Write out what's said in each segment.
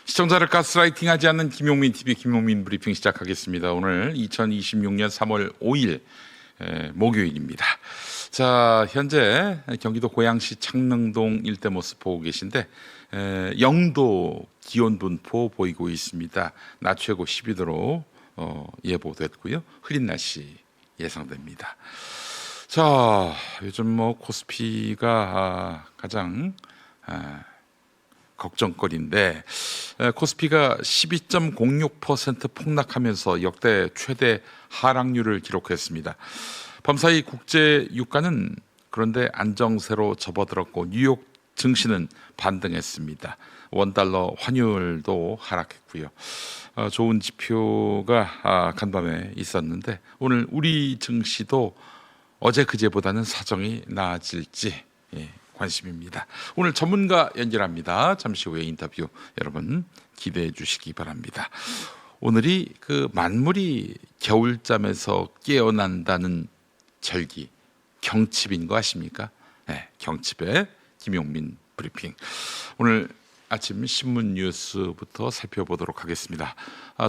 시청자를 가스라이팅하지 않는 김용민 TV 김용민 브리핑 시작하겠습니다. 오늘 2026년 3월 5일 목요일입니다. 자, 현재 경기도 고양시 창릉동 일대 모습 보고 계신데 0도 기온 분포 보이고 있습니다. 낮 최고 12도로 예보됐고요. 흐린 날씨 예상됩니다. 자, 요즘 코스피가 가장 걱정거리인데 코스피가 12.06% 폭락하면서 역대 최대 하락률을 기록했습니다. 밤사이 국제 유가는 그런데 안정세로 접어들었고 뉴욕 증시는 반등했습니다. 원달러 환율도 하락했고요. 좋은 지표가 간밤에 있었는데 오늘 우리 증시도 어제 그제보다는 사정이 나아질지 관심입니다. 오늘 전문가 연결합니다. 잠시 후에 인터뷰 여러분 기대해 주시기 바랍니다. 오늘이 그 만물이 겨울잠에서 깨어난다는 절기 경칩인 거 아십니까? 네, 경칩의 김용민 브리핑. 오늘 아침 신문 뉴스부터 살펴보도록 하겠습니다.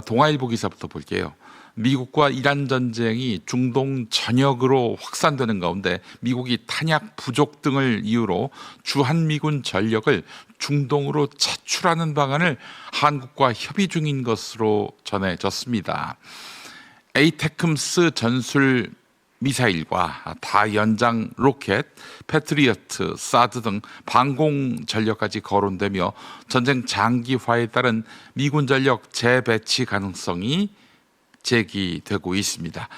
동아일보 기사부터 볼게요. 미국과 이란 전쟁이 중동 전역으로 확산되는 가운데 미국이 탄약 부족 등을 이유로 주한미군 전력을 중동으로 차출하는 방안을 한국과 협의 중인 것으로 전해졌습니다. 에이테크임스 전술 미사일과 다연장 로켓, 패트리어트, 사드 등 방공 전력까지 거론되며 전쟁 장기화에 따른 미군 전력 재배치 가능성이 제기되고 있습니다.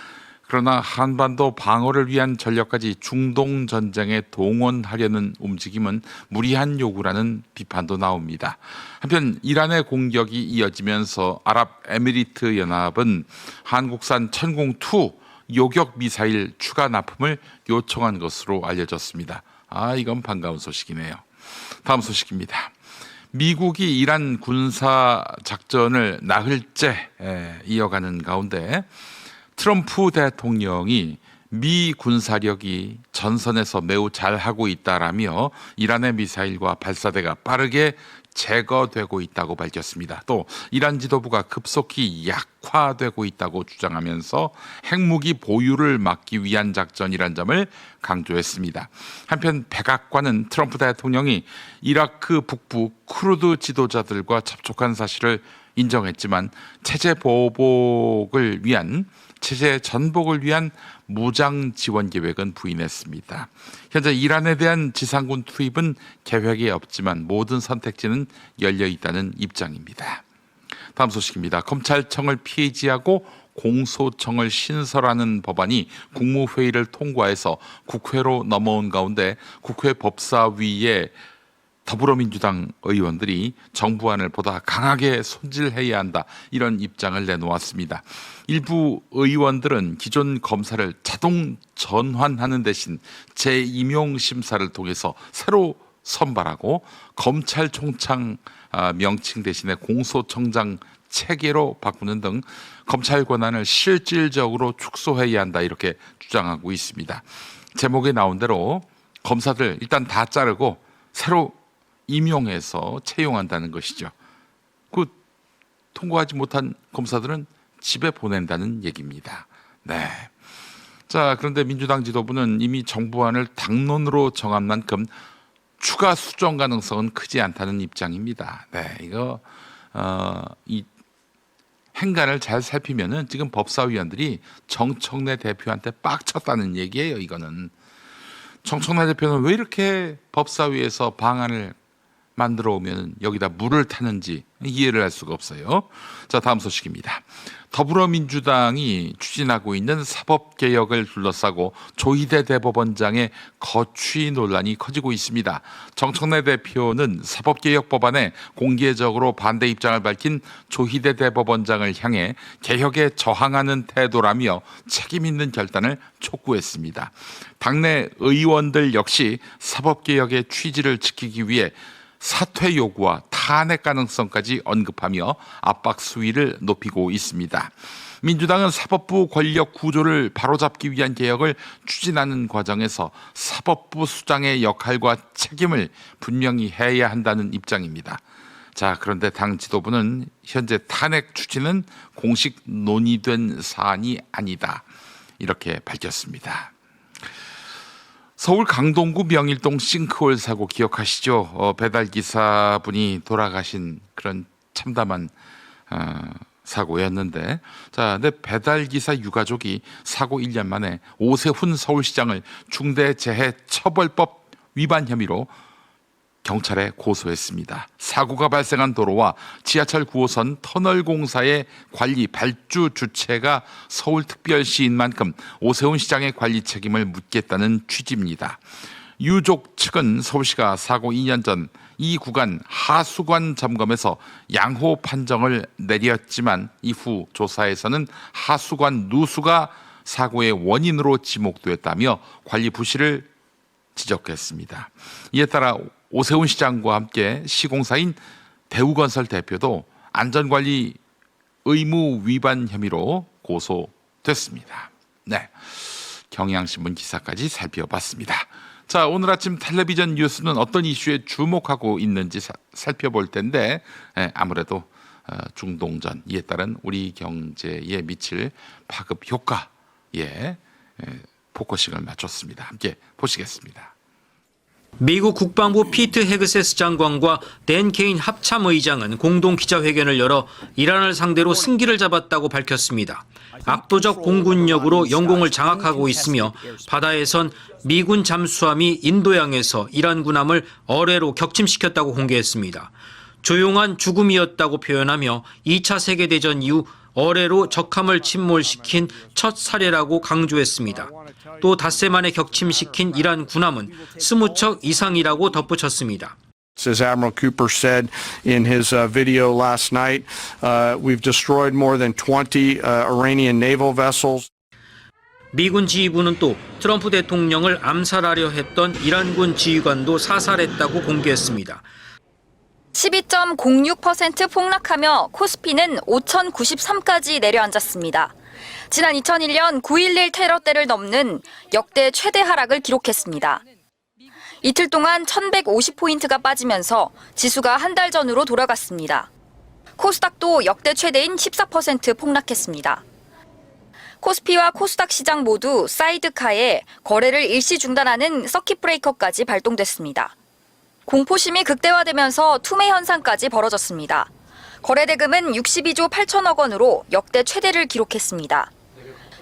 그러나 한반도 방어를 위한 전력까지 중동 전쟁에 동원하려는 움직임은 무리한 요구라는 비판도 나옵니다. 한편 이란의 공격이 이어지면서 아랍에미리트 연합은 한국산 천공2 요격 미사일 추가 납품을 요청한 것으로 알려졌습니다. 이건 반가운 소식이네요. 다음 소식입니다. 미국이 이란 군사 작전을 나흘째 이어가는 가운데 트럼프 대통령이 미 군사력이 전선에서 매우 잘하고 있다라며 이란의 미사일과 발사대가 빠르게 제거되고 있다고 밝혔습니다. 또 이란 지도부가 급속히 약화되고 있다고 주장하면서 핵무기 보유를 막기 위한 작전이란 점을 강조했습니다. 한편 백악관은 트럼프 대통령이 이라크 북부 쿠르드 지도자들과 접촉한 사실을 인정했지만 체제 전복을 위한 무장 지원 계획은 부인했습니다. 현재 이란에 대한 지상군 투입은 계획에 없지만 모든 선택지는 열려 있다는 입장입니다. 다음 소식입니다. 검찰청을 폐지하고 공소청을 신설하는 법안이 국무회의를 통과해서 국회로 넘어온 가운데 국회 법사위에 더불어민주당 의원들이 정부안을 보다 강하게 손질해야 한다 이런 입장을 내놓았습니다. 일부 의원들은 기존 검사를 자동 전환하는 대신 재임용 심사를 통해서 새로 선발하고 검찰총장 명칭 대신에 공소청장 체계로 바꾸는 등 검찰 권한을 실질적으로 축소해야 한다 이렇게 주장하고 있습니다. 제목에 나온 대로 검사들 일단 다 자르고 새로 임용해서 채용한다는 것이죠. 그 통과하지 못한 검사들은 집에 보낸다는 얘기입니다. 네. 자, 그런데 민주당 지도부는 이미 정부안을 당론으로 정한 만큼 추가 수정 가능성은 크지 않다는 입장입니다. 네, 이거 이 행간을 잘 살피면은 지금 법사위원들이 정청래 대표한테 빡쳤다는 얘기예요. 이거는 정청래 대표는 왜 이렇게 법사위에서 방안을 만들어 오면 여기다 물을 타는지 이해를 할 수가 없어요. 자, 다음 소식입니다. 더불어민주당이 추진하고 있는 사법개혁을 둘러싸고 조희대 대법원장의 거취 논란이 커지고 있습니다. 정청래 대표는 사법개혁 법안에 공개적으로 반대 입장을 밝힌 조희대 대법원장을 향해 개혁에 저항하는 태도라며 책임 있는 결단을 촉구했습니다. 당내 의원들 역시 사법개혁의 취지를 지키기 위해 사퇴 요구와 탄핵 가능성까지 언급하며 압박 수위를 높이고 있습니다. 민주당은 사법부 권력 구조를 바로잡기 위한 개혁을 추진하는 과정에서 사법부 수장의 역할과 책임을 분명히 해야 한다는 입장입니다. 자, 그런데 당 지도부는 현재 탄핵 추진은 공식 논의된 사안이 아니다. 이렇게 밝혔습니다. 서울 강동구 명일동 싱크홀 사고 기억하시죠? 배달기사분이 돌아가신 그런 참담한 사고였는데, 자, 근데 배달기사 유가족이 사고 1년 만에 오세훈 서울시장을 중대재해처벌법 위반 혐의로 경찰에 고소했습니다. 사고가 발생한 도로와 지하철 9호선 터널 공사의 관리 발주 주체가 서울특별시인 만큼 오세훈 시장의 관리 책임을 묻겠다는 취지입니다. 유족 측은 서울시가 사고 2년 전 이 구간 하수관 점검에서 양호 판정을 내렸지만 이후 조사에서는 하수관 누수가 사고의 원인으로 지목되었다며 관리 부실을 지적했습니다. 이에 따라 오세훈 시장과 함께 시공사인 대우건설 대표도 안전관리 의무 위반 혐의로 고소됐습니다. 네, 경향신문 기사까지 살펴봤습니다. 자, 오늘 아침 텔레비전 뉴스는 어떤 이슈에 주목하고 있는지 살펴볼 텐데, 아무래도 중동전, 이에 따른 우리 경제에 미칠 파급 효과에 포커싱을 맞췄습니다. 함께 보시겠습니다. 미국 국방부 피트 헤그세스 장관과 댄 케인 합참의장은 공동 기자회견을 열어 이란을 상대로 승기를 잡았다고 밝혔습니다. 압도적 공군력으로 영공을 장악하고 있으며 바다에선 미군 잠수함이 인도양에서 이란 군함을 어뢰로 격침시켰다고 공개했습니다. 조용한 죽음이었다고 표현하며 2차 세계대전 이후 어뢰로 적함을 침몰시킨 첫 사례라고 강조했습니다. 또 닷새 만에 격침시킨 이란 군함은 20척 이상이라고 덧붙였습니다. As Admiral Cooper said in his video last night, we've destroyed more than 20 Iranian naval vessels. 미군 지휘부는 또 트럼프 대통령을 암살하려 했던 이란군 지휘관도 사살했다고 공개했습니다. 12.06% 폭락하며 코스피는 5,093까지 내려앉았습니다. 지난 2001년 9.11 테러 때를 넘는 역대 최대 하락을 기록했습니다. 이틀 동안 1,150포인트가 빠지면서 지수가 한 달 전으로 돌아갔습니다. 코스닥도 역대 최대인 14% 폭락했습니다. 코스피와 코스닥 시장 모두 사이드카에 거래를 일시 중단하는 서킷 브레이커까지 발동됐습니다. 공포심이 극대화되면서 투매 현상까지 벌어졌습니다. 거래대금은 62조 8천억 원으로 역대 최대를 기록했습니다.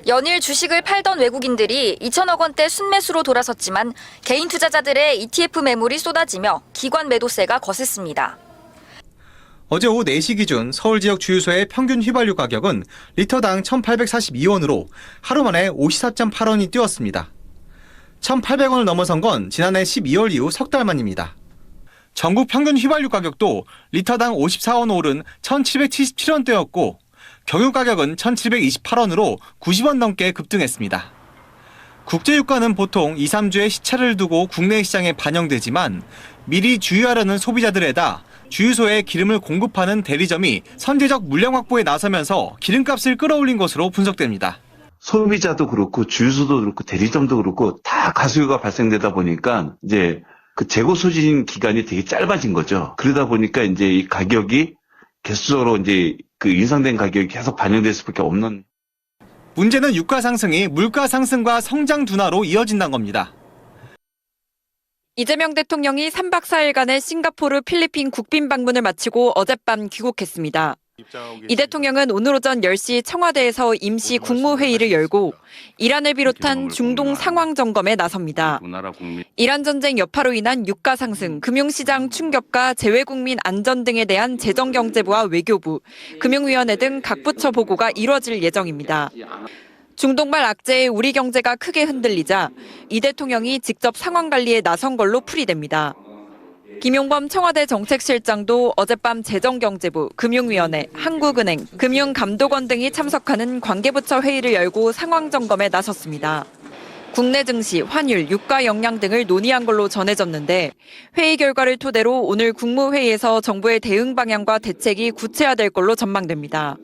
연일 주식을 팔던 외국인들이 2천억 원대 순매수로 돌아섰지만 개인 투자자들의 ETF 매물이 쏟아지며 기관 매도세가 거셌습니다. 어제 오후 4시 기준 서울 지역 주유소의 평균 휘발유 가격은 리터당 1,842원으로 하루 만에 54.8원이 뛰었습니다. 1,800원을 넘어선 건 지난해 12월 이후 석 달 만입니다. 전국 평균 휘발유 가격도 리터당 54원 오른 1,777원대였고 경유 가격은 1,728원으로 90원 넘게 급등했습니다. 국제유가는 보통 2, 3주의 시차를 두고 국내 시장에 반영되지만 미리 주유하려는 소비자들에다 주유소에 기름을 공급하는 대리점이 선제적 물량 확보에 나서면서 기름값을 끌어올린 것으로 분석됩니다. 소비자도 그렇고 주유소도 그렇고 대리점도 그렇고 다 가수요가 발생되다 보니까 이제 그 재고 소진 기간이 되게 짧아진 거죠. 그러다 보니까 이제 이 가격이 개수적으로 이제 그 인상된 가격이 계속 반영될 수밖에 없는. 문제는 유가 상승이 물가 상승과 성장 둔화로 이어진다는 겁니다. 이재명 대통령이 3박 4일간의 싱가포르, 필리핀 국빈 방문을 마치고 어젯밤 귀국했습니다. 이 대통령은 오늘 오전 10시 청와대에서 임시 국무회의를 열고 이란을 비롯한 중동 상황 점검에 나섭니다. 이란 전쟁 여파로 인한 유가 상승, 금융시장 충격과 재외국민 안전 등에 대한 재정경제부와 외교부, 금융위원회 등 각 부처 보고가 이뤄질 예정입니다. 중동발 악재에 우리 경제가 크게 흔들리자 이 대통령이 직접 상황 관리에 나선 걸로 풀이됩니다. 김용범 청와대 정책실장도 어젯밤 재정경제부, 금융위원회, 한국은행, 금융감독원 등이 참석하는 관계부처 회의를 열고 상황 점검에 나섰습니다. 국내 증시, 환율, 유가 영향 등을 논의한 걸로 전해졌는데 회의 결과를 토대로 오늘 국무회의에서 정부의 대응 방향과 대책이 구체화될 걸로 전망됩니다.